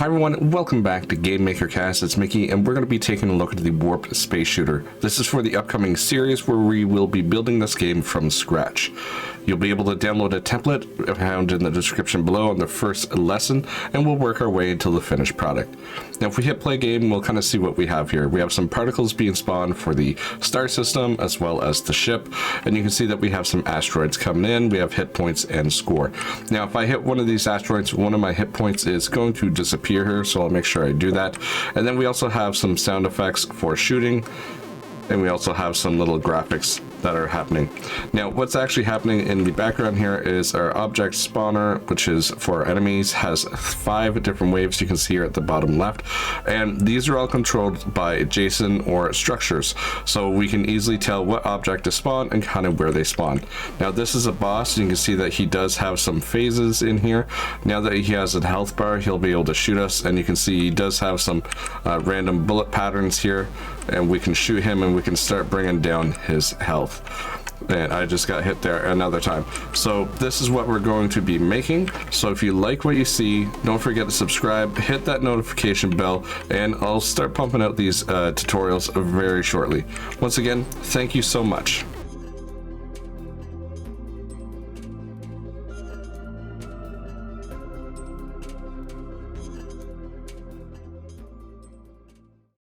Hi everyone, welcome back to GameMaker Cast. It's Mickey, and we're going to be taking a look at the Warp Space Shooter. This is for the upcoming series where we will be building this game from scratch. You'll be able to download a template found in the description below on the first lesson, and we'll work our way until the finished product. Now if we hit play game, we'll kind of see what we have here. We have some particles being spawned for the star system as well as the ship, and you can see that we have some asteroids coming in. We have hit points and score. Now if I hit one of these asteroids, one of my hit points is going to disappear here, so I'll make sure I do that. And then we also have some sound effects for shooting, and we also have some little graphics that are happening. Now what's actually happening in the background here is our object spawner, which is for our enemies, has 5 different waves you can see here at the bottom left, and these are all controlled by adjacent or structures, so we can easily tell what object to spawn and kind of where they spawn. Now this is a boss, and you can see that he does have some phases in here. Now that he has a health bar, he'll be able to shoot us, and you can see he does have some random bullet patterns here, and we can shoot him and we can start bringing down his health. And I just got hit there another time. So this is what we're going to be making. So if you like what you see, don't forget to subscribe, hit that notification bell, and I'll start pumping out these tutorials very shortly. Once again, thank you so much.